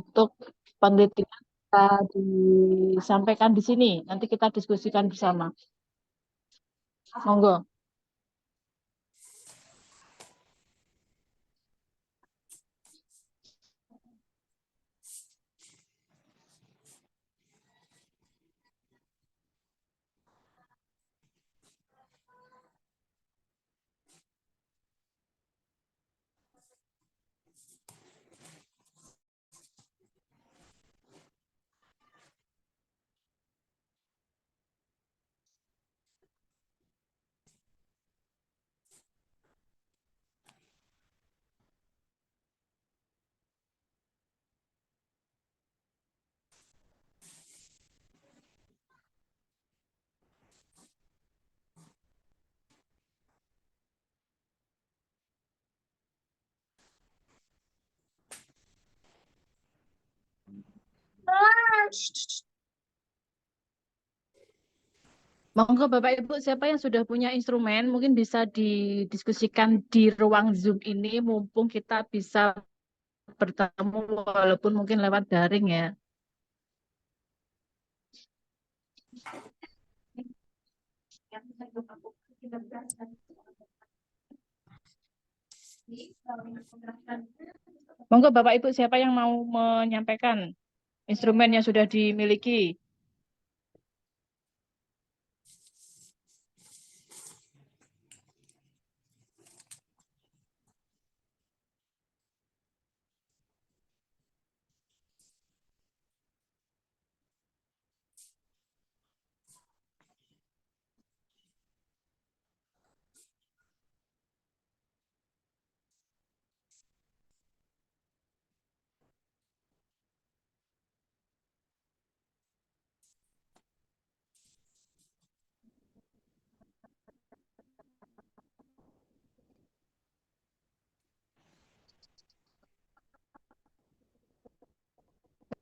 untuk penelitian kita disampaikan di sini. Nanti kita diskusikan bersama. Monggo. Monggo Bapak Ibu, siapa yang sudah punya instrumen mungkin bisa didiskusikan di ruang Zoom ini mumpung kita bisa bertemu walaupun mungkin lewat daring ya. Monggo Bapak Ibu, siapa yang mau menyampaikan instrumen yang sudah dimiliki?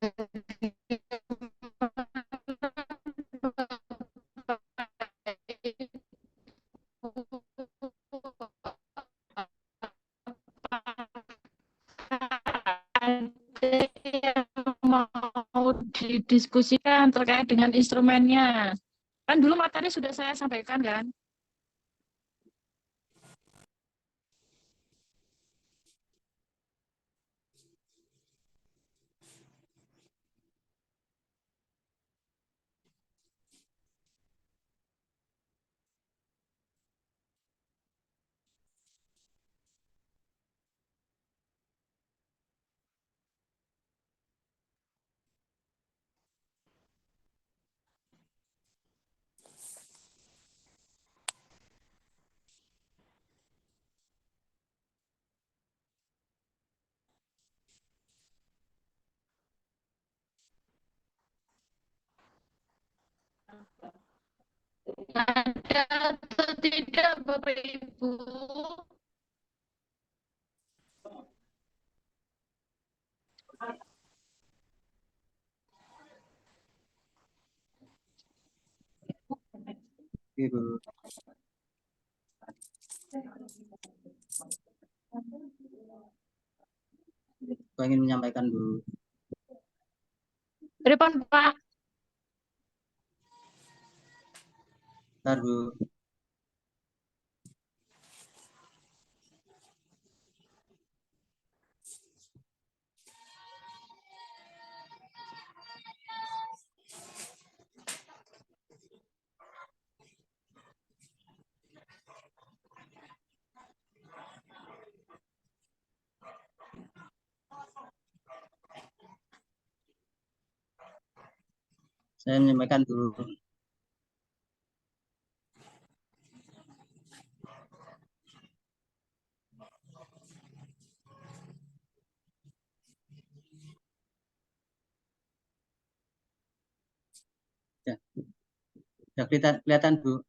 Ada yang mau didiskusikan terkait dengan instrumennya? Kan dulu materi sudah saya sampaikan kan? Ada atau tidak Bapak Ibu? Ibu ingin menyampaikan dulu. Depan Pak. Bentar, Bu. Saya menyampaikan dulu. Ya, ya kelihatan, Bu.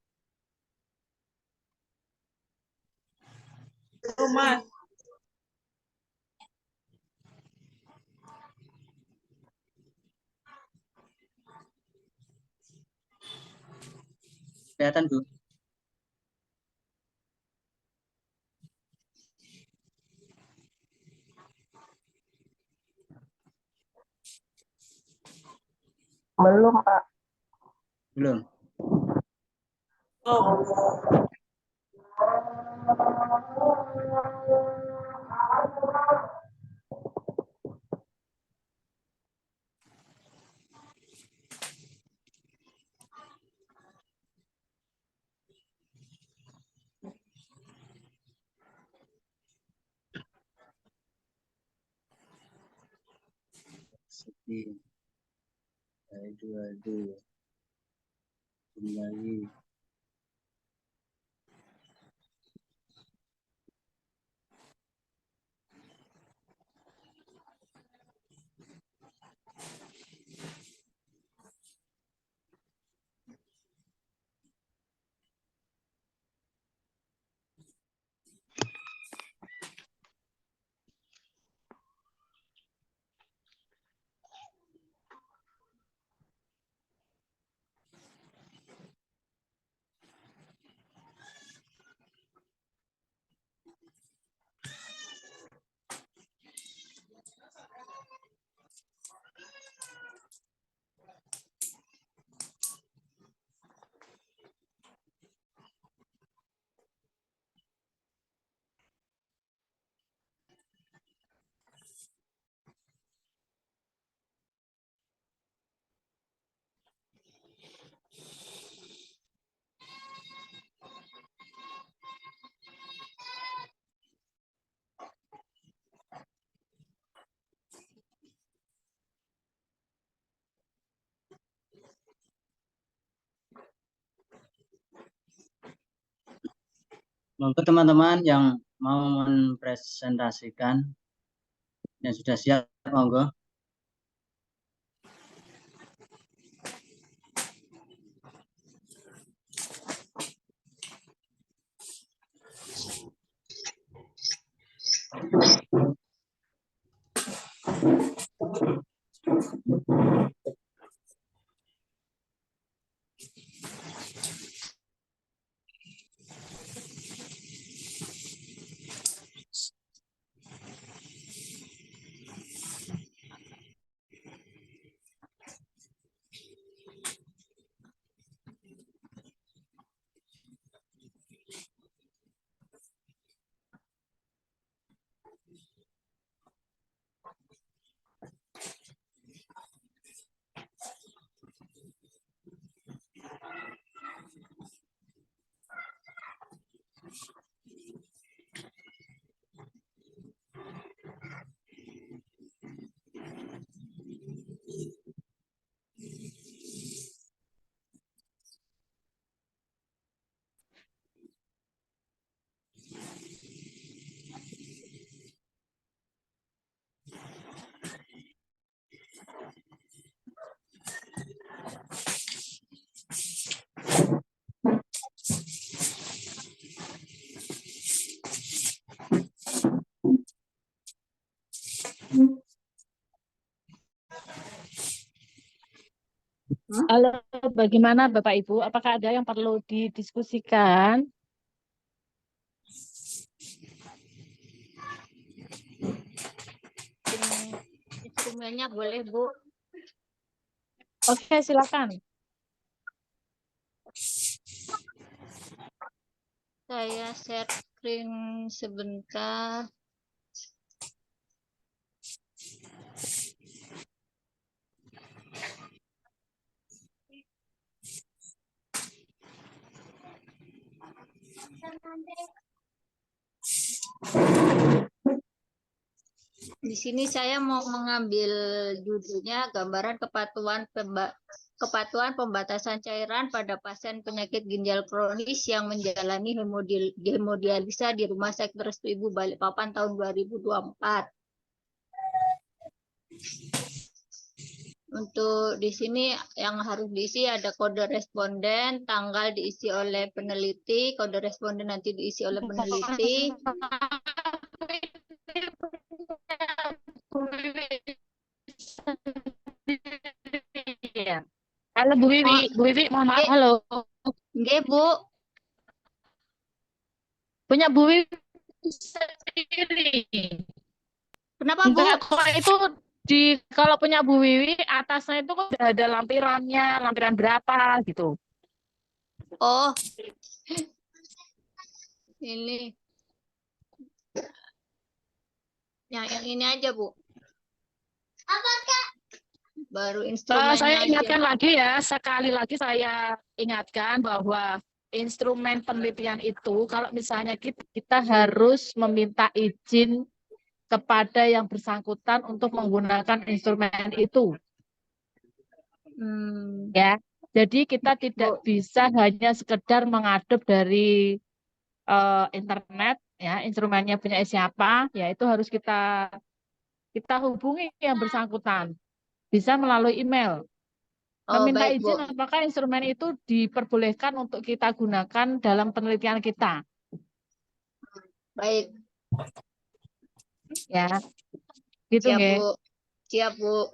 Rumah. Kelihatan, Bu. Belum, Pak. Belum. Segi. Aduh. Kembali. Monggo teman-teman yang mau mempresentasikan yang sudah siap, monggo. Halo, bagaimana Bapak Ibu? Apakah ada yang perlu didiskusikan? Instrumennya boleh, Bu. Oke, silakan. Saya share screen sebentar. Di sini saya mau mengambil judulnya gambaran kepatuhan pembatasan cairan pada pasien penyakit ginjal kronis yang menjalani hemodialisa di Rumah Sakit Restu Ibu Balikpapan tahun 2024. Untuk di sini yang harus diisi ada kode responden, tanggal diisi oleh peneliti, kode responden nanti diisi oleh peneliti. Halo Bu Wiwi, mohon maaf. Halo. Nggih, Bu. Punya Bu Wiwi sendiri. Kenapa, Bu? Enggak kok itu Kalau punya Bu Wiwi, atasnya itu kok udah ada lampirannya, lampiran berapa gitu. Oh, ini yang ini aja, Bu. Baru Saya instrumennya aja. ingatkan lagi ya, sekali lagi saya ingatkan bahwa instrumen penelitian itu, kalau misalnya kita harus meminta izin kepada yang bersangkutan untuk menggunakan instrumen itu. Ya, jadi kita tidak Bu. bisa hanya sekedar mengadop dari internet, ya instrumennya punya siapa, ya itu harus kita hubungi yang bersangkutan, bisa melalui email. Oh, Meminta baik, Bu. izin apakah instrumen itu diperbolehkan untuk kita gunakan dalam penelitian kita. Baik. Ya, gitu Siap, nggih. Bu. Siap, Bu.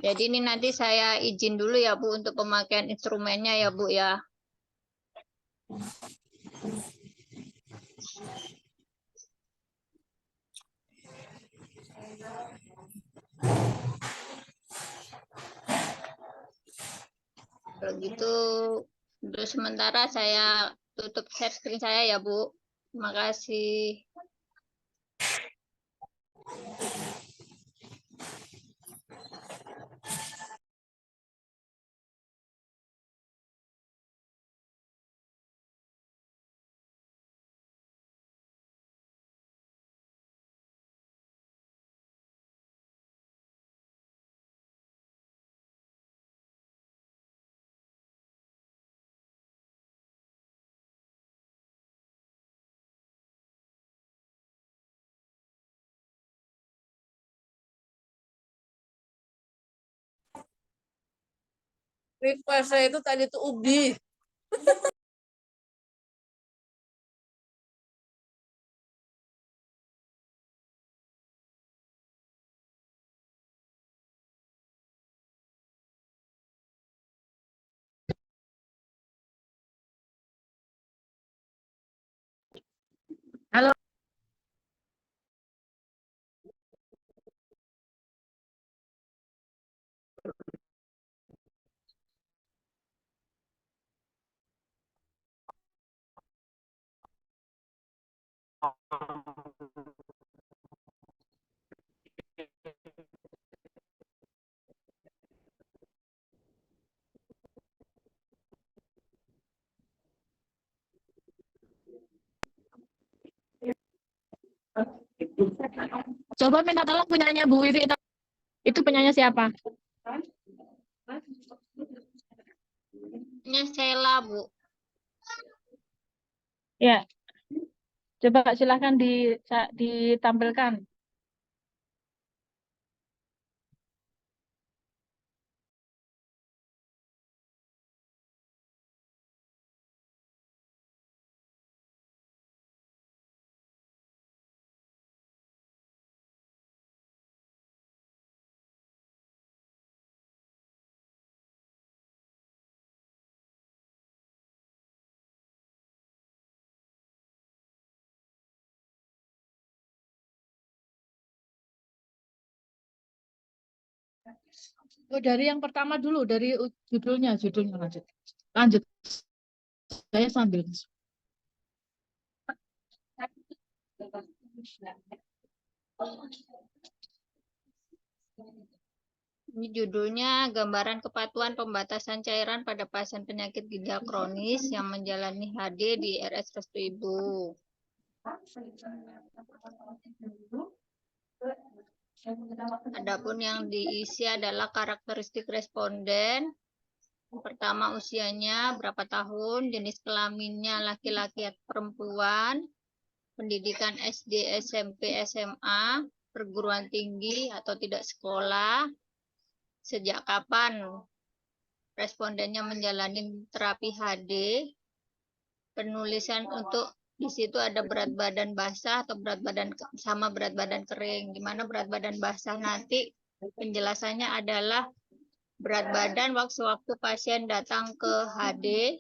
Jadi ini nanti saya izin dulu ya, Bu, untuk pemakaian instrumennya ya, Bu, ya. Kalau gitu, untuk sementara saya tutup share screen saya ya, Bu. Terima kasih. Request saya itu tadi tuh ubi. Halo. Coba minta tolong punyanya Bu Wiwi. Itu punyanya siapa? Ini Sheila, Bu. Ya, coba silahkan ditampilkan. Oh, dari yang pertama dulu, dari judulnya lanjut. Lanjut. Saya sambil. Ini judulnya gambaran kepatuhan pembatasan cairan pada pasien penyakit ginjal kronis yang menjalani HD di RS Restu Ibu. Adapun yang diisi adalah karakteristik responden. Pertama, usianya berapa tahun, jenis kelaminnya laki-laki atau perempuan, pendidikan SD, SMP, SMA, perguruan tinggi atau tidak sekolah, sejak kapan respondennya menjalani terapi HD, penulisan untuk di situ ada berat badan basah atau berat badan sama berat badan kering. Di mana berat badan basah nanti penjelasannya adalah berat badan waktu pasien datang ke HD,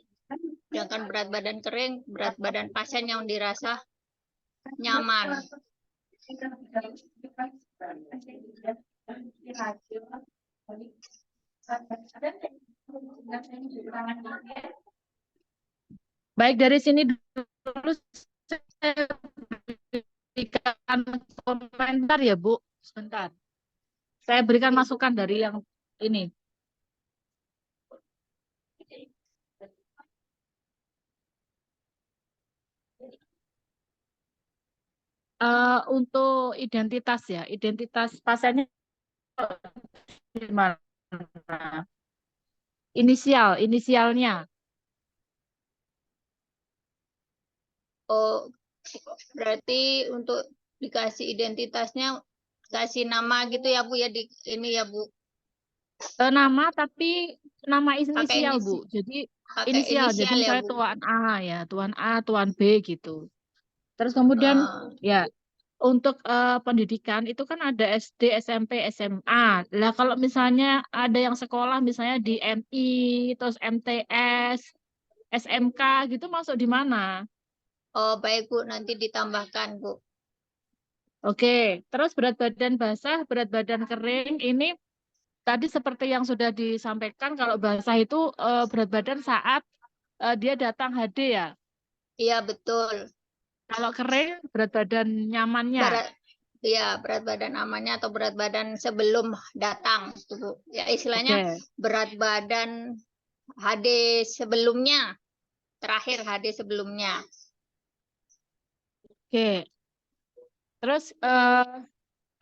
sedangkan berat badan kering berat badan pasien yang dirasa nyaman. Baik, dari sini dulu saya berikan komentar ya, Bu. Sebentar. Saya berikan masukan dari yang ini. Untuk identitas ya, identitas pasiennya gimana? Inisialnya. Oh, berarti untuk dikasih identitasnya kasih nama gitu ya Bu ya di ini ya Bu. Nama tapi nama Pakai inisial, Bu. Jadi inisial. Jadi ya misalnya Bu. Tuan A ya, Tuan A, Tuan B gitu. Terus kemudian Ah, ya untuk pendidikan itu kan ada SD, SMP, SMA. Lah kalau misalnya ada yang sekolah misalnya di MI, terus MTS, SMK gitu masuk di mana? oh baik Bu, nanti ditambahkan Bu. Oke, terus berat badan basah, berat badan kering ini tadi seperti yang sudah disampaikan kalau basah itu berat badan saat dia datang HD ya. Iya betul. Kalau kering berat badan nyamannya. Berat ya berat badan amannya atau berat badan sebelum datang gitu, Bu. Ya istilahnya Oke. berat badan HD sebelumnya, terakhir HD sebelumnya. Oke. Terus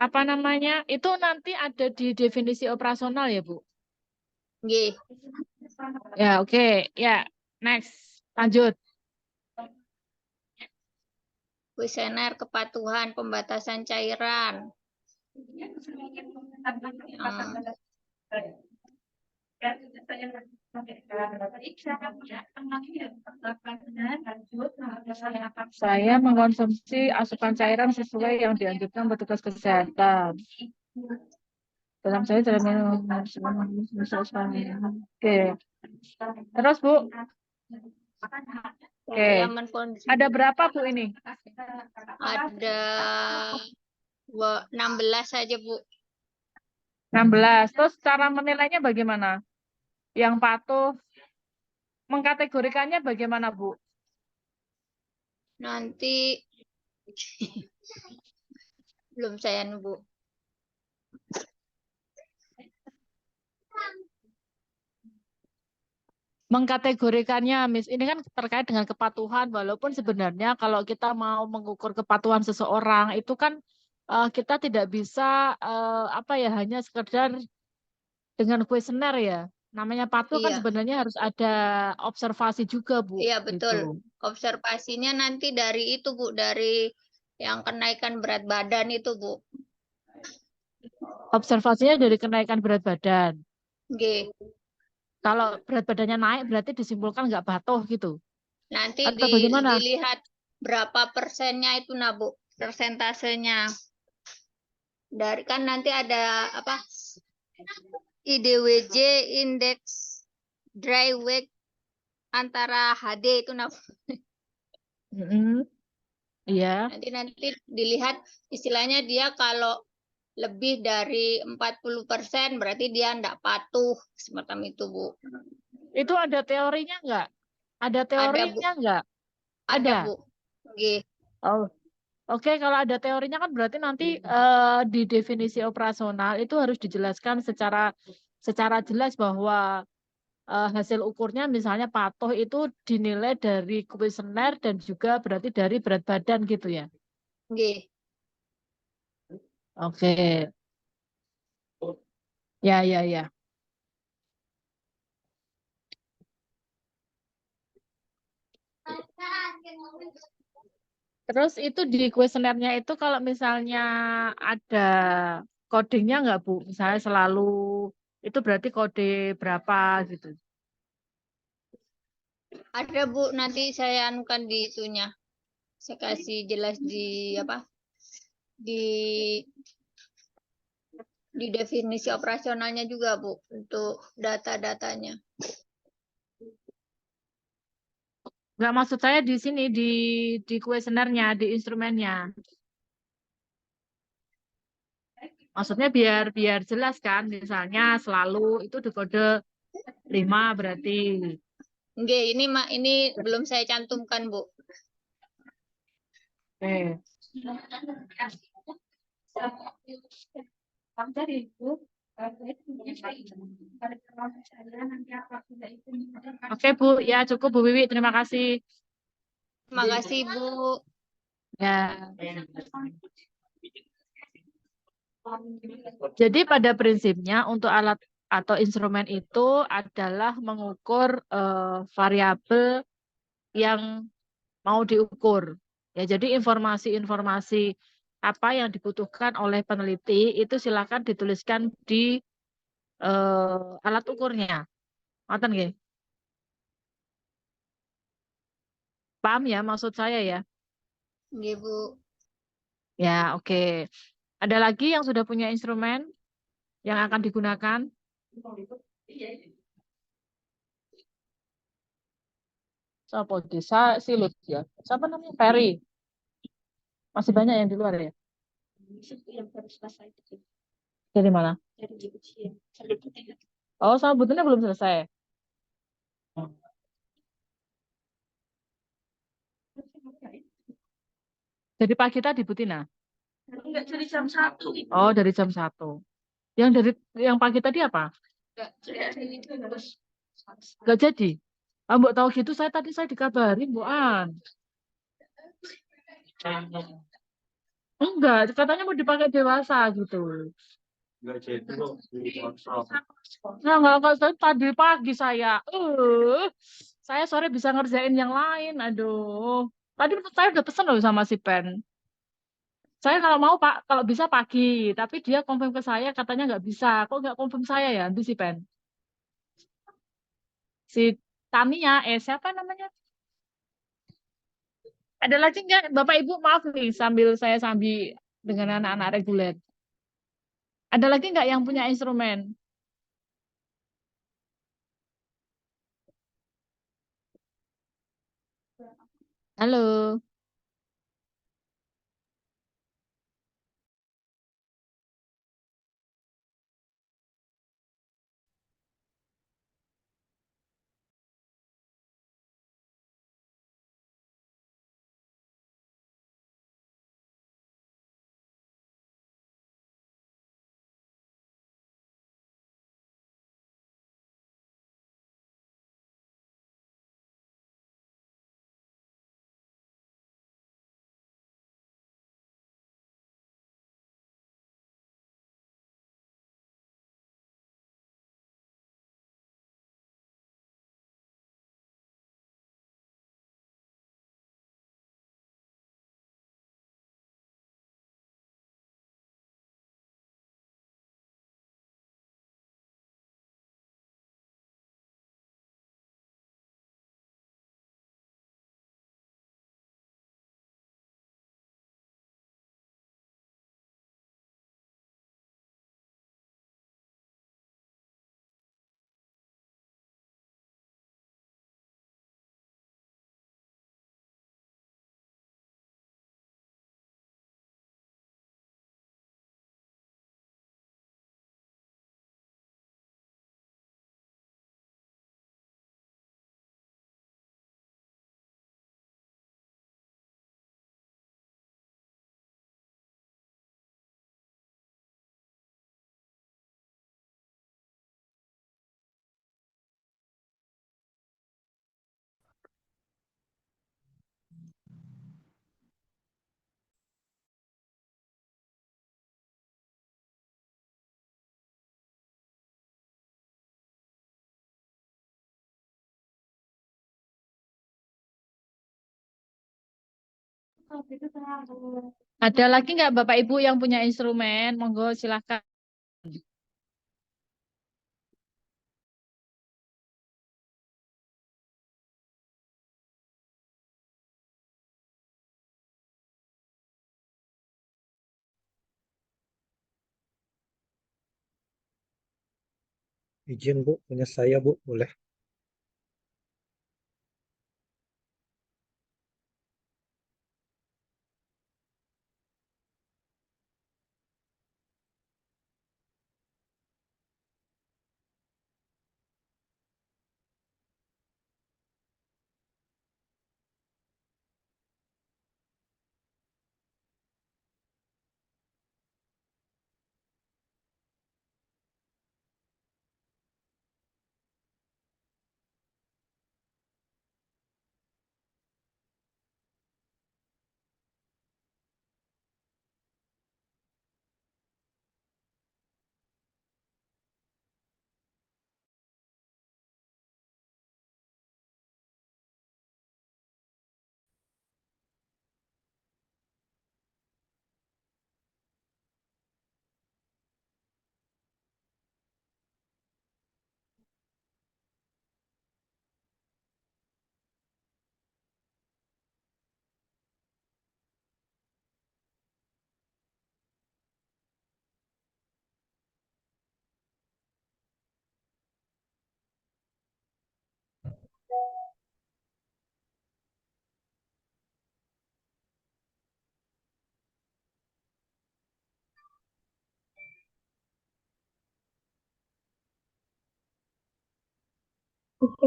apa namanya? Itu nanti ada di definisi operasional ya, Bu? Nggih. Ya, oke. Ya, next. Lanjut. Kuesioner kepatuhan pembatasan cairan. Saya mengkonsumsi asupan cairan sesuai yang dianjurkan petugas kesehatan. Dalam saya dalam oke. Terus, Bu? Oke. Saya mengkonsumsi Ada berapa, Bu, ini? ada 16 saja Bu. 16. Terus cara menilainya bagaimana? Yang patuh, mengkategorikannya bagaimana, Bu? Nanti belum saya Bu. Mengkategorikannya, Miss, ini kan terkait dengan kepatuhan, walaupun sebenarnya kalau kita mau mengukur kepatuhan seseorang, itu kan kita tidak bisa apa ya, hanya sekedar dengan kuesioner ya. Namanya patuh kan Iya, sebenarnya harus ada observasi juga, Bu. iya betul. Gitu. Observasinya nanti dari itu Bu, dari yang kenaikan berat badan itu Bu. Observasinya dari kenaikan berat badan. Nggih. Kalau berat badannya naik berarti disimpulkan nggak patuh gitu. Nanti Atau bagaimana? dilihat berapa persennya itu nah Bu, persentasenya. Dari kan nanti ada apa? IDWJ indeks dry weight antara HD itu nah. Mm-mm. Iya. Nanti dilihat istilahnya dia kalau lebih dari 40% berarti dia enggak patuh semacam itu Bu. Itu ada teorinya nggak? Ada Ada Bu, teorinya nggak? ada Ada. Bu. Nggih. Oh, oke. Kalau ada teorinya kan berarti nanti di definisi operasional itu harus dijelaskan secara jelas bahwa hasil ukurnya misalnya patuh itu dinilai dari kuesioner dan juga berarti dari berat badan gitu ya. Nggih. Oke. Ya, ya, ya. Terus itu di kuesionernya itu kalau misalnya ada codingnya nggak, Bu? Misalnya selalu itu berarti kode berapa gitu. Ada Bu, nanti saya anukan di itunya. Saya kasih jelas di apa? Di definisi operasionalnya juga Bu untuk data-datanya. Nggak, maksud saya di sini di kuesionernya, di instrumennya. Maksudnya biar biar jelas kan, misalnya selalu itu di kode 5 berarti. Nggih, ini belum saya cantumkan, Bu. Oke. Oke Bu, ya cukup Bu Wiwi, terima kasih. Terima kasih, Bu. Ya. Jadi pada prinsipnya untuk alat atau instrumen itu adalah mengukur variabel yang mau diukur. Ya, jadi informasi-informasi apa yang dibutuhkan oleh peneliti itu silakan dituliskan di alat ukurnya. Ngoten nggih? Paham ya maksud saya ya? Nggih, Bu. Ya, oke. Ada lagi yang sudah punya instrumen yang akan digunakan? Siapa desa Silut ya? Siapa namanya? Ferry. Masih banyak yang di luar ya? Dari mana? Oh, sama butuhnya belum selesai. Jadi pagi tadi Bu Tina? Enggak dari jam 1. Oh, dari jam 1. Yang dari yang pagi tadi apa? Gak jadi. Ah, Mbok tahu gitu saya dikabarin, Bu An. Enggak, katanya mau dipakai dewasa gitu. Enggak jadi kok di workshop. Nah, enggak saya tadi pagi saya. Saya sore bisa ngerjain yang lain. Aduh. Tadi saya udah pesen loh sama si Pen. Saya kalau mau Pak, kalau bisa pagi, tapi dia confirm ke saya katanya nggak bisa. Kok nggak confirm saya ya, nanti si Pen? Si Tania, siapa namanya? Ada lagi nggak, Bapak Ibu maaf nih, sambil saya sambil dengan anak-anak reguler. Ada lagi nggak yang punya instrumen? Halo. Ada lagi nggak Bapak Ibu yang punya instrumen? Monggo silakan. Izin Bu, punya saya Bu, boleh?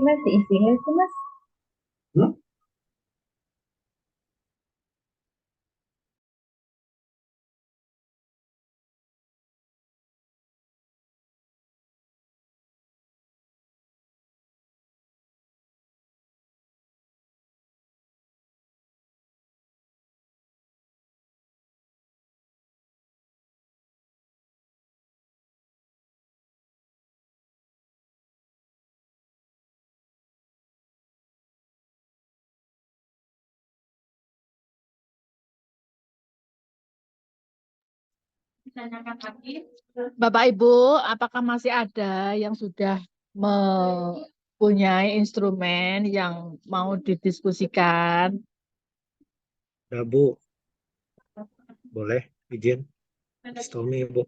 Mas diisi nggak sih Mas? Bapak Ibu, apakah masih ada yang sudah mempunyai instrumen yang mau didiskusikan? Ya, Bu. Boleh izin. Stomi, Bu.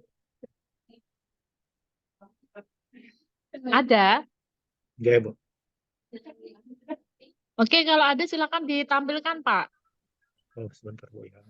Ada? Ya, Bu. Oke, kalau ada silakan ditampilkan, Pak. Oh, sebentar, Bu ya.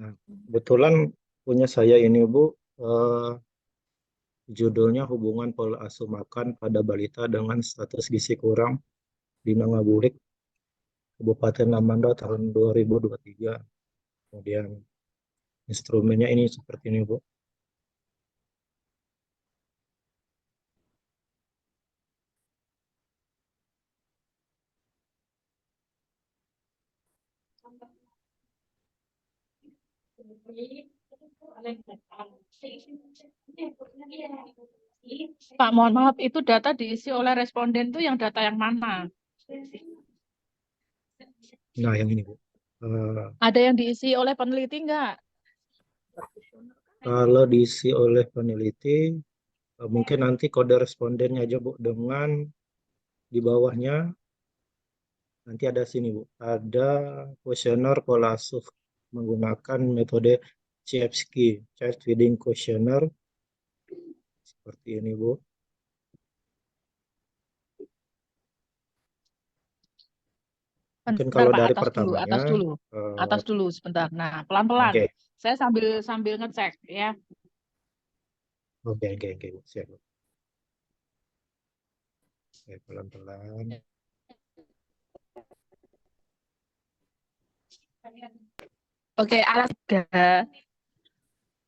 Nah, kebetulan punya saya ini, Bu. Judulnya Hubungan Pola Asuh Makan pada Balita dengan Status Gizi Kurang di Nangabulik, Kabupaten Lamanda tahun 2023. Kemudian instrumennya ini seperti ini, Bu. Pak, mohon maaf, itu data diisi oleh responden itu yang data yang mana? Nah, yang ini, Bu. Ada yang diisi oleh peneliti enggak? Kalau diisi oleh peneliti, mungkin nanti kode respondennya aja, Bu, dengan di bawahnya nanti ada sini, Bu. Ada kuesioner pola asuh menggunakan metode CFSKI, Child Feeding Questionnaire. Seperti ini, Bu. Mungkin Bentar, kalau Pak, dari atas dulu, pertamanya, atas dulu. eh, Atas dulu sebentar. Nah, pelan-pelan. oke, Saya sambil ngecek ya. oke, Bu. Siap, Bu. Oke, pelan-pelan. Oke, alas 3.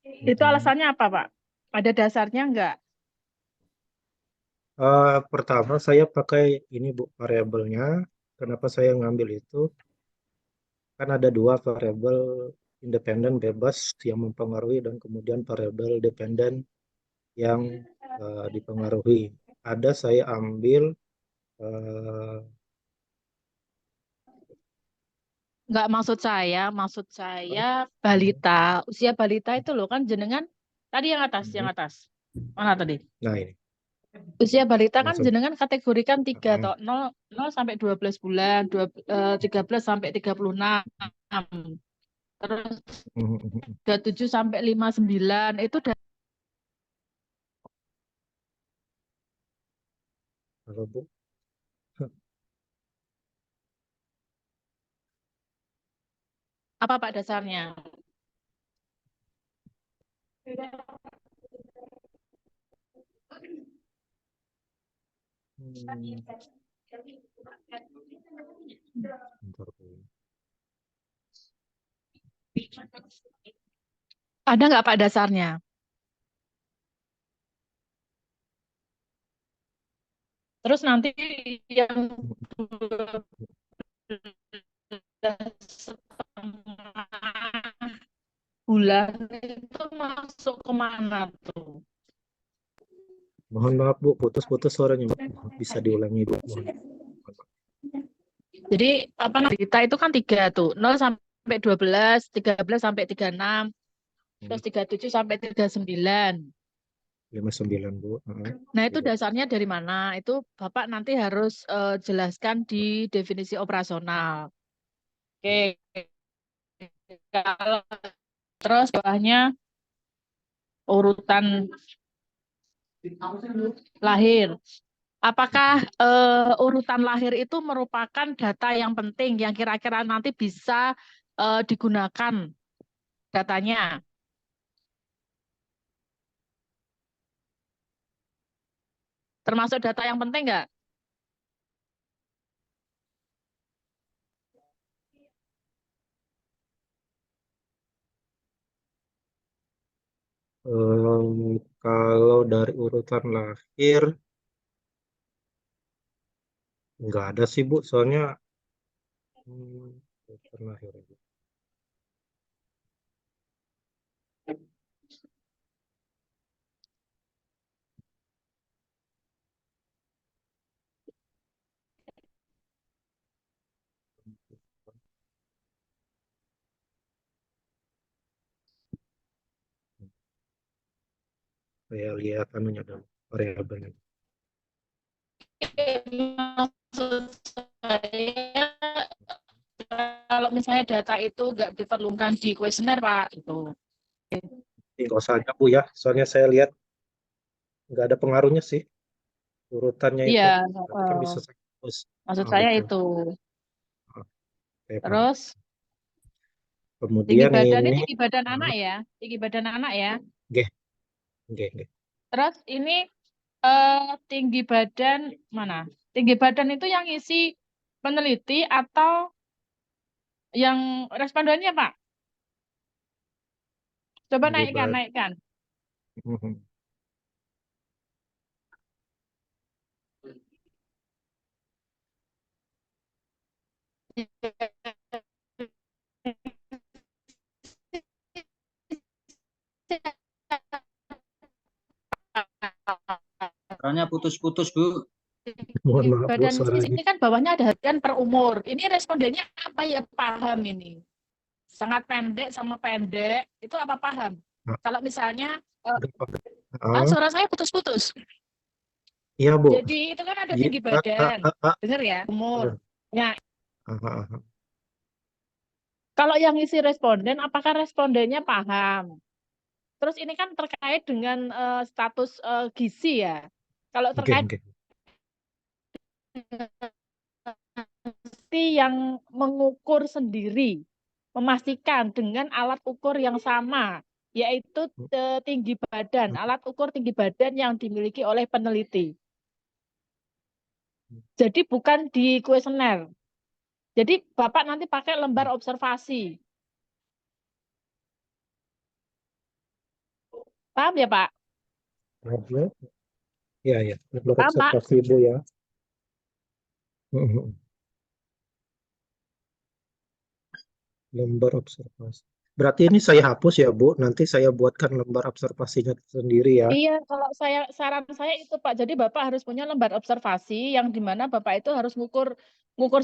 Itu alasannya apa, Pak? Ada dasarnya enggak? Pertama saya pakai ini, Bu, variabelnya. Kenapa saya ngambil itu? Kan ada dua variabel independen bebas yang mempengaruhi dan kemudian variabel dependen yang dipengaruhi. Ada saya ambil Enggak, maksud saya balita, usia balita itu loh kan jenengan tadi yang atas. Mana tadi? nah ini Usia balita kan langsung. jenengan kategorikan 3 atau 0 sampai 12 bulan, 13 sampai 36. Terus 27 sampai 59 itu Halo, Bu. apa Pak dasarnya? Bentar, Bu. Ada nggak Pak dasarnya? Terus nanti yang 12,5 bulan itu masuk kemana tuh? Mohon maaf, Bu, putus-putus suaranya, Bu. Bisa diulangi, Bu. Mohon. Jadi apa namanya kita itu kan 3 tuh, 0 sampai 12, 13 sampai 36, terus 37 sampai 39. 59 Bu. Nah, itu Iya. dasarnya dari mana? Itu Bapak nanti harus jelaskan di definisi operasional. Oke. Kalau terus bawahnya urutan lahir. Apakah urutan lahir itu merupakan data yang penting yang kira-kira nanti bisa digunakan datanya? Termasuk data yang penting nggak? Kalau dari urutan lahir nggak ada sih Bu, soalnya urutan lahir. Saya lihat anunya dulu, variabelnya. Maksud saya kalau misalnya data itu nggak diperlukan di kuesioner, Pak, itu. Nggak usah aja Bu ya, soalnya saya lihat nggak ada pengaruhnya sih urutannya itu. Iya, Nanti kan bisa saya hapus. maksud saya Betul. itu. Saya paham. Terus tinggi Kemudian badan ini ini, tinggi badan anak ya, tinggi badan anak ya. nggih, nggih, nggih. Terus ini tinggi badan mana? Tinggi badan itu yang isi peneliti atau yang respondennya, Pak? Coba Tinggi naikkan, badan. naikkan. Suaranya putus-putus, Bu. Mohon maaf Bu, Badan suaranya. ini kan bawahnya ada harian per umur. Ini respondennya apa ya, paham ini? Sangat pendek sama pendek, itu apa paham? Nah, Kalau misalnya, ah, suara saya putus-putus. iya Bu. Jadi itu kan ada tinggi badan, dengar ya, umur. Ya, kalau yang isi responden, apakah respondennya paham? Terus ini kan terkait dengan status gizi ya. Kalau Nggih, terkait nggih. yang mengukur sendiri, memastikan dengan alat ukur yang sama, yaitu tinggi badan, alat ukur tinggi badan yang dimiliki oleh peneliti. Jadi bukan di kuesioner. Jadi Bapak nanti pakai lembar observasi. Paham ya, Pak? Iya, ya. Lembar Paham, Pak? observasi Bu ya. Lembar observasi. Berarti ini saya hapus ya Bu, nanti saya buatkan lembar observasinya sendiri ya. Iya, kalau saran saya itu Pak. Jadi Bapak harus punya lembar observasi yang dimana Bapak itu harus ngukur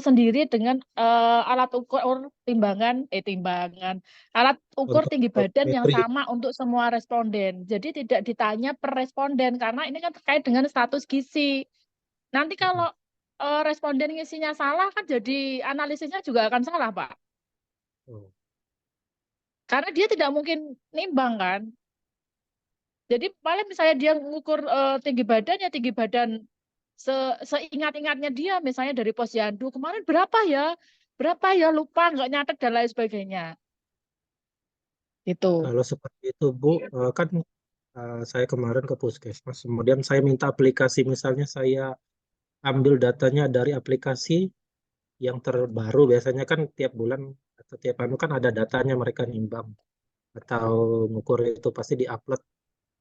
sendiri dengan alat ukur timbangan alat ukur Untuk tinggi badan yang metri. sama untuk semua responden. Jadi tidak ditanya per responden karena ini kan terkait dengan status gizi. Nanti kalau responden ngisinya salah kan jadi analisisnya juga akan salah, Pak. Karena dia tidak mungkin nimbang kan. Jadi paling misalnya dia ngukur tinggi badan ya tinggi badan seingat-ingatnya dia, misalnya dari posyandu kemarin berapa ya lupa nggak nyatet dan lain sebagainya. Itu. Kalau seperti itu Bu, kan saya kemarin ke puskesmas, kemudian saya minta aplikasi, misalnya saya ambil datanya dari aplikasi yang terbaru, biasanya kan tiap bulan atau tiap anu kan ada datanya mereka nimbang atau ngukur, itu pasti diupload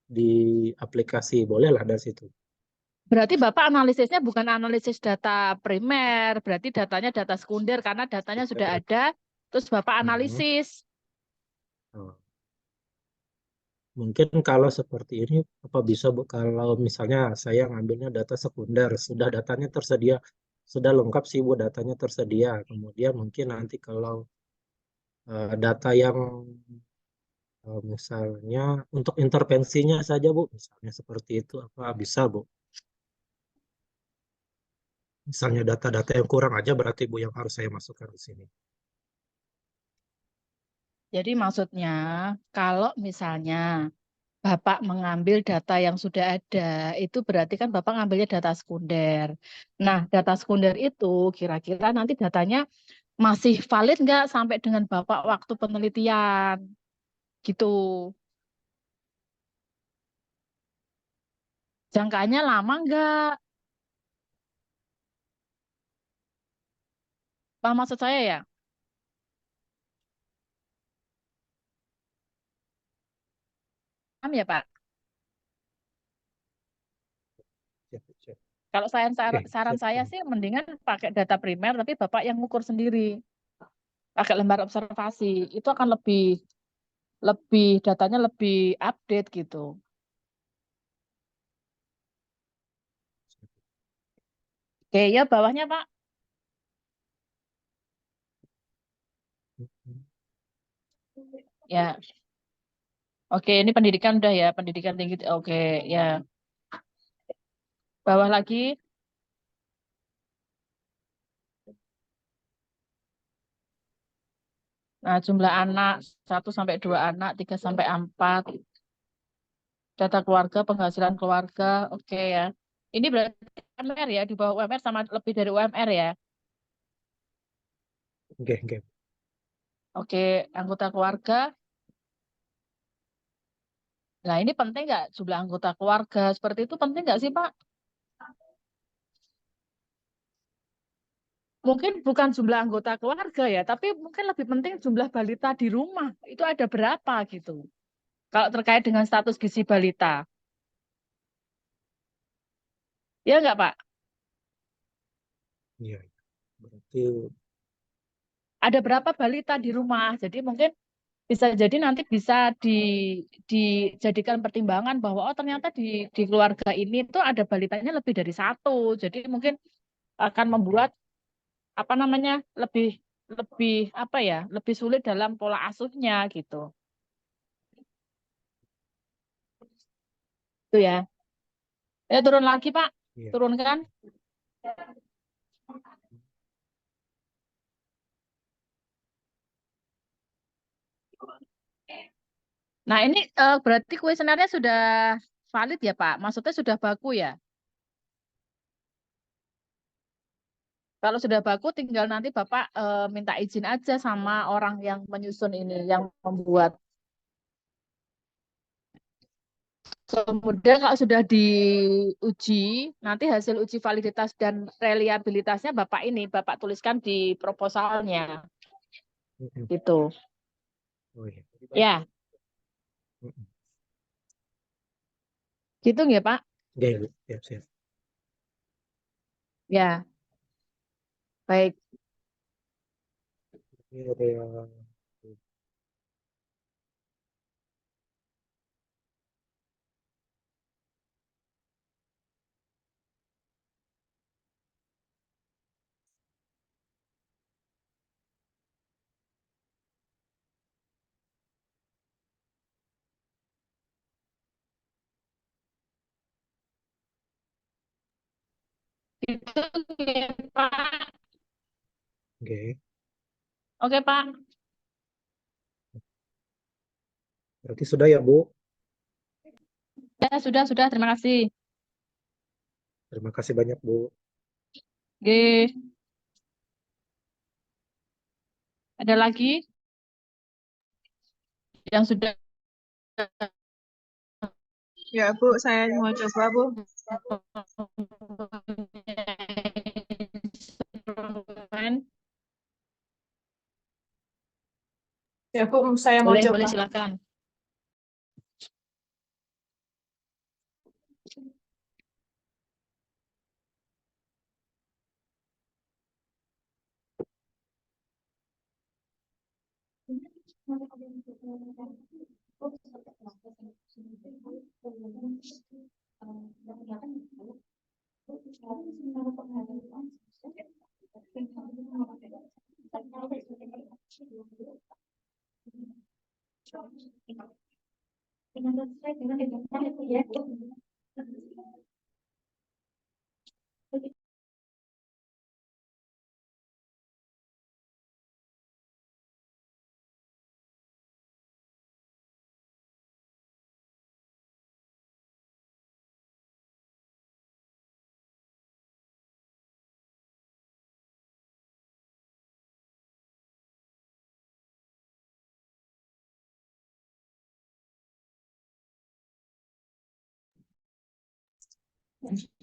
di aplikasi, bolehlah dari situ. Berarti Bapak analisisnya bukan analisis data primer, berarti datanya data sekunder karena datanya sudah ada, terus Bapak analisis. Mungkin kalau seperti ini, apa bisa Bu, kalau misalnya saya ngambilnya data sekunder, sudah datanya tersedia, sudah lengkap sih Bu, datanya tersedia. Kemudian mungkin nanti kalau data yang Misalnya untuk intervensinya saja, Bu, misalnya seperti itu, apa bisa, Bu? Misalnya data-data yang kurang aja berarti, Bu, yang harus saya masukkan di sini. Jadi maksudnya kalau misalnya Bapak mengambil data yang sudah ada, itu berarti kan Bapak ngambilnya data sekunder. Nah, data sekunder itu kira-kira nanti datanya masih valid nggak sampai dengan Bapak waktu penelitian? Gitu. Jangkanya lama nggak? Pak, maksud saya ya? Paham ya, Pak? Siap, siap. Kalau Oke, saran siap, saya siap. sih mendingan pakai data primer, tapi Bapak yang ngukur sendiri. Pakai lembar observasi. Itu akan lebih datanya lebih update gitu. Oke, ya bawahnya, Pak. Ya. Oke, ini pendidikan udah ya, pendidikan tinggi. Oke, ya. Bawah lagi. Nah, jumlah anak 1 sampai 2 anak, 3 sampai 4. Data keluarga, penghasilan keluarga. Oke ya. Ini berarti UMR ya, di bawah UMR sama lebih dari UMR ya. Oke, oke. Oke, anggota keluarga. Nah, ini penting nggak jumlah anggota keluarga? Seperti itu penting nggak sih, Pak? Mungkin bukan jumlah anggota keluarga ya, tapi mungkin lebih penting jumlah balita di rumah. Itu ada berapa gitu. Kalau terkait dengan status gizi balita. Ya nggak, Pak? Iya, berarti Ada berapa balita di rumah? Jadi mungkin bisa jadi nanti bisa dijadikan pertimbangan bahwa oh ternyata di keluarga ini tuh ada balitanya lebih dari 1. Jadi mungkin akan membuat apa namanya lebih lebih apa ya lebih sulit dalam pola asuhnya gitu. Itu ya. Ya turun lagi Pak, iya. turunkan. Nah ini berarti kuesionernya sudah valid ya Pak? Maksudnya sudah baku ya? Kalau sudah baku, tinggal nanti Bapak minta izin aja sama orang yang menyusun ini, yang membuat. Kemudian kalau sudah diuji, nanti hasil uji validitas dan reliabilitasnya Bapak tuliskan di proposalnya. Mm-mm. Gitu. Oh, iya. Ya, Mm-mm. gitu ya Pak? Oke, Bu. Siap, siap. Ya, baik. Ini ada yang Gitu ya Pak. oke. Oke Pak. Berarti sudah ya, Bu. Ya, sudah. Terima kasih. Terima kasih banyak, Bu. Oke. Ada lagi yang sudah Ya, Bu, saya mau coba, Bu. Ya, Bu, saya mau boleh coba. silakan.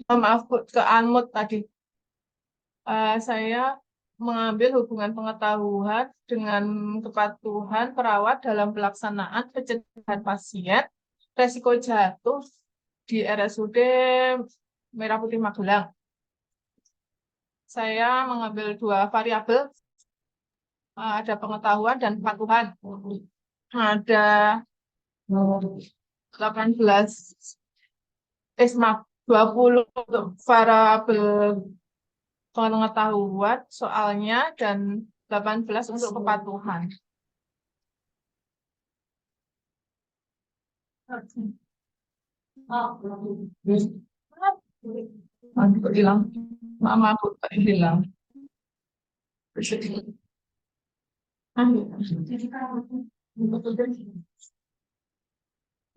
Maaf Bu, ke Anmut tadi. Saya mengambil hubungan pengetahuan dengan kepatuhan perawat dalam pelaksanaan pencegahan pasien resiko jatuh di RSUD Merah Putih Magelang. Saya mengambil dua variabel, ada pengetahuan dan kepatuhan. Ada 18, maaf, 20 untuk variabel pengetahuan soalnya dan 18 untuk kepatuhan. Kok hilang? Mama aku kok hilang.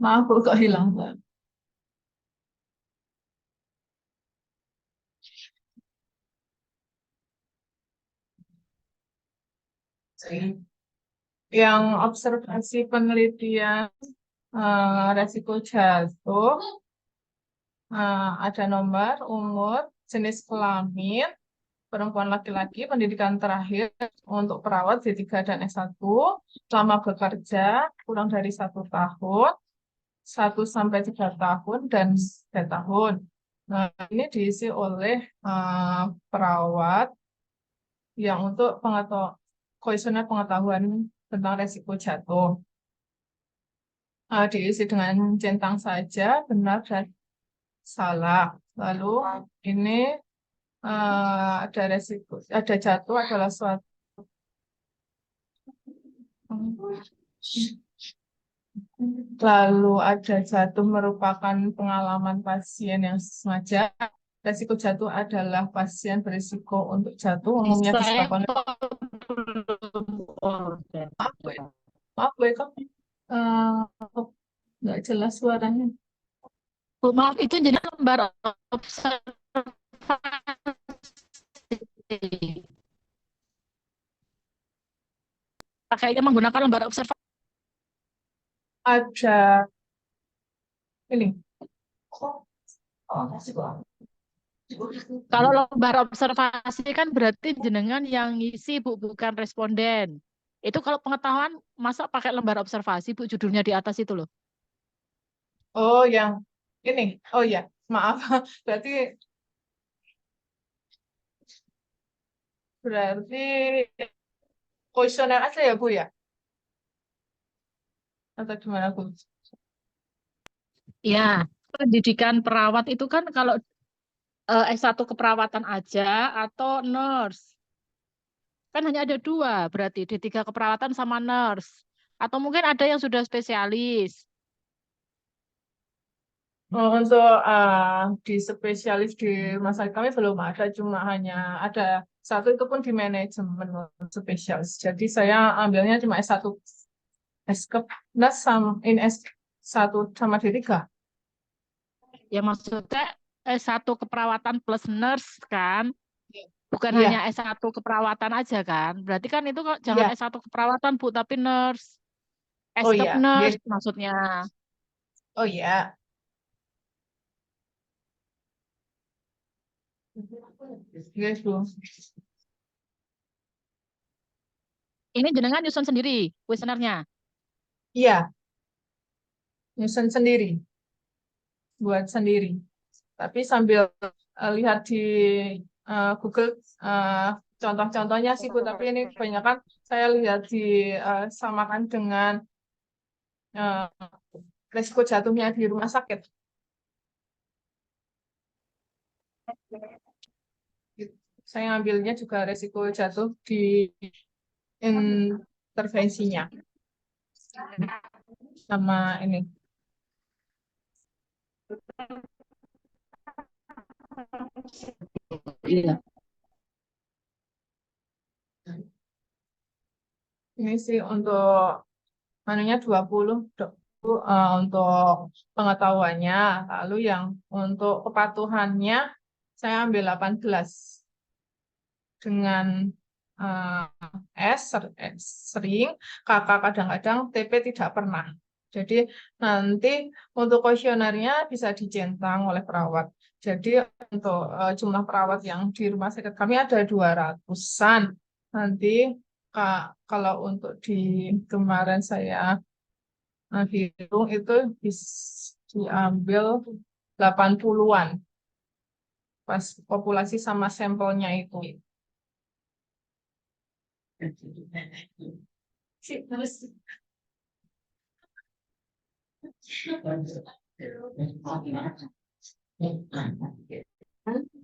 Maaf Bu, kok hilang. Yang observasi penelitian resiko jatuh, ada nomor, umur, jenis kelamin, perempuan laki-laki, pendidikan terakhir untuk perawat D3 dan S1, selama bekerja kurang dari 1 tahun, 1 sampai 3 tahun, dan 3 tahun. Nah, ini diisi oleh perawat yang untuk kuesioner pengetahuan tentang resiko jatuh. Diisi dengan centang saja, benar dan salah. Lalu ini ada resiko, ada jatuh adalah suatu. Lalu ada jatuh merupakan pengalaman pasien yang sengaja. Resiko jatuh adalah pasien berisiko untuk jatuh umumnya disebabkan maaf Bu Eko, nggak jelas suaranya. Bu, maaf, itu jadi lembar observasi. Pakainya menggunakan lembar observasi. Ada ini. Kalau lembar observasi kan berarti jenengan yang ngisi Bu, bukan responden. Itu kalau pengetahuan masa pakai lembar observasi Bu, judulnya di atas itu loh. Oh, yang ini. Oh ya, maaf. Berarti kuesioner aja ya Bu ya? Atau gimana Bu? Ya, pendidikan perawat itu kan kalau S1 keperawatan aja atau nurse. Kan hanya ada 2, berarti D3 keperawatan sama nurse. Atau mungkin ada yang sudah spesialis. Untuk di spesialis di rumah sakit kami belum ada, cuma hanya ada 1 itu pun di manajemen spesialis. Jadi saya ambilnya cuma S1 S-Kepnas sama in S1 sama D3. Ya maksudnya S1 keperawatan plus nurse kan? Bukan Iya. hanya S1 keperawatan aja kan? Berarti kan itu kok jangan Iya. S1 keperawatan Bu, tapi nurse. Oh S-Kep iya. nurse Yes. maksudnya. Oh iya. Yes, Bu. Ini jenengan nyusun sendiri kuesionernya. Iya. Nyusun sendiri. Buat sendiri. Tapi sambil lihat di Google contoh-contohnya sih Bu, tapi ini kebanyakan saya lihat samakan dengan resiko jatuhnya di rumah sakit. Saya ambilnya juga resiko jatuh di intervensinya. sama ini. Iya. Ini sih untuk anunya 20 untuk pengetahuannya. Lalu yang untuk kepatuhannya saya ambil 18 dengan sering, kakak kadang-kadang, TP tidak pernah. Jadi nanti untuk kuesionernya bisa dicentang oleh perawat. Jadi untuk jumlah perawat yang di rumah sakit kami ada 200-an. Nanti kalau untuk di kemarin saya hitung itu diambil 80-an pas populasi sama sampelnya itu.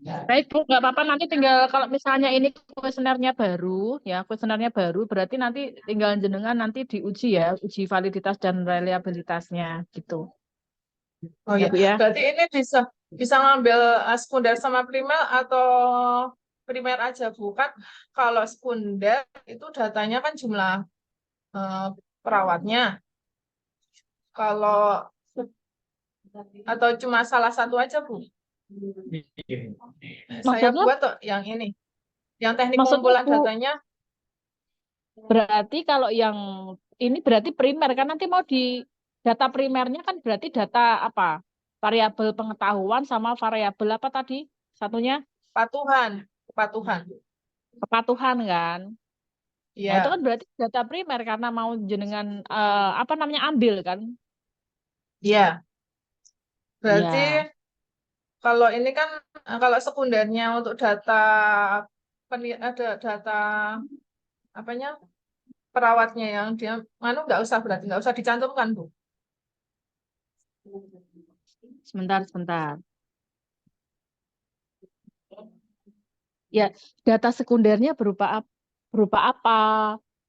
Baik Bu, nggak apa-apa nanti tinggal kalau misalnya ini kuesionernya baru, ya kuesionernya baru, berarti nanti tinggal jenengan nanti diuji ya, uji validitas dan reliabilitasnya gitu. Oh Ya ya, Bu ya. berarti ini bisa bisa ngambil sekunder sama primer atau primer aja Bu kan? Kalau sekunder itu datanya kan jumlah eh, perawatnya. Kalau atau cuma salah satu aja Bu? Saya Maksudnya, buat tuh yang ini, yang teknik maksudnya pengumpulan Bu, datanya. berarti kalau yang ini berarti primer kan nanti mau di data primernya kan berarti data apa? Variabel pengetahuan sama variabel apa tadi? Satunya Patuhan, kepatuhan. kepatuhan kan. Nah, itu Iya, kan berarti data primer karena mau jenengan apa namanya ambil kan? iya. Berarti Ya, kalau ini kan kalau sekundernya untuk data ada data apanya perawatnya yang dia nggak usah berarti nggak usah dicantumkan Bu. sebentar. Ya, data sekundernya berupa apa?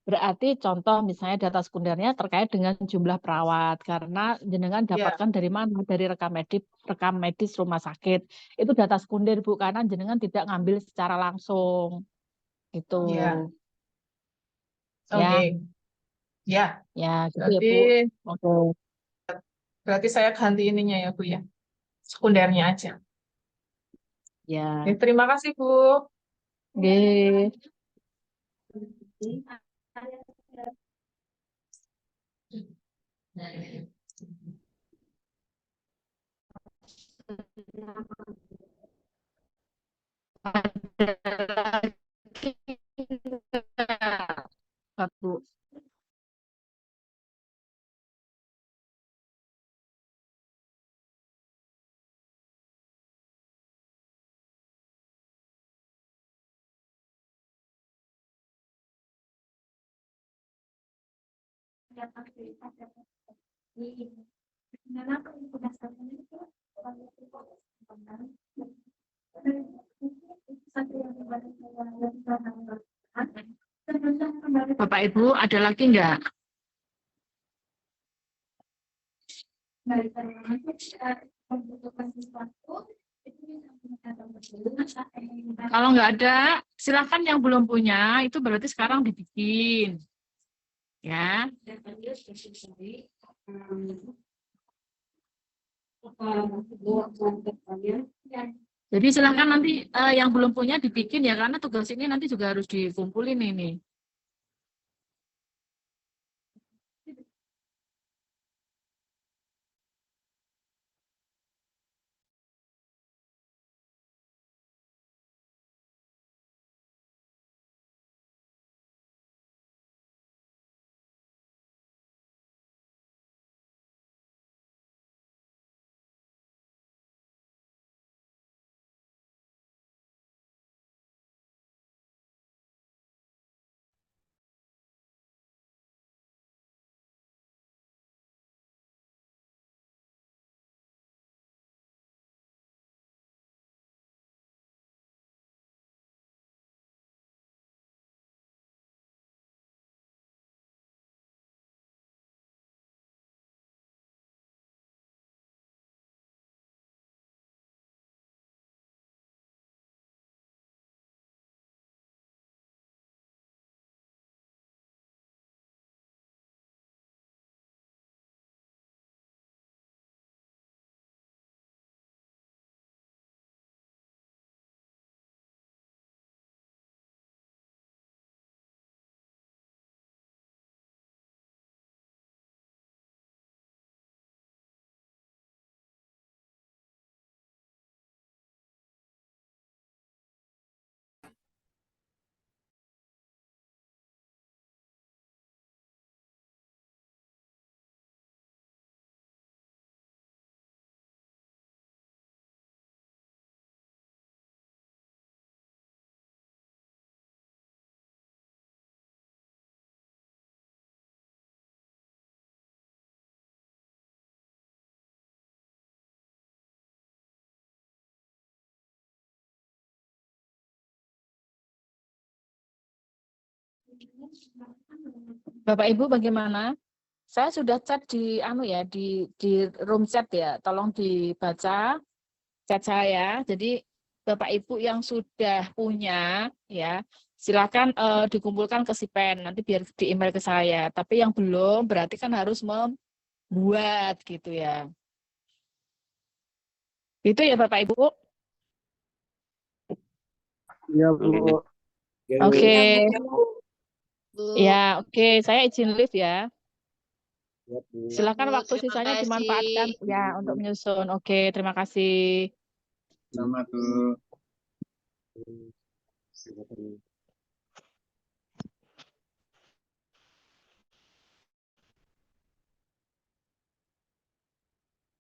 Berarti contoh misalnya data sekundernya terkait dengan jumlah perawat karena jenengan Ya, dapatkan dari mana? Dari rekam medis rumah sakit. Itu data sekunder Bu karena jenengan tidak ngambil secara langsung. Itu. ya, Ya, oke. Ya, ya gitu ya berarti Bu. Oke. berarti saya ganti ininya ya Bu ya, sekundernya aja. Oke, Ya. terima kasih Bu. Oke. Ada lagi Bu. Bapak Ibu, ada lagi nggak? Kalau nggak ada, silakan yang belum punya, itu berarti sekarang dibikin. Ya. Jadi silakan nanti yang belum punya dibikin ya, karena tugas ini nanti juga harus dikumpulin ini. Bapak Ibu bagaimana? Saya sudah chat di di room chat ya. Tolong dibaca chat saya. Jadi Bapak Ibu yang sudah punya ya, silakan dikumpulkan ke si pen, nanti biar di email ke saya. Tapi yang belum berarti kan harus membuat gitu ya. Itu ya Bapak Ibu. Iya, Bu. Oke. Bu. Ya, oke. Saya izin live ya. Ya, Bu. Silakan Bu, waktu terima sisanya kasih. dimanfaatkan ya untuk menyusun. Oke, terima kasih. Sama, Bu. Bu.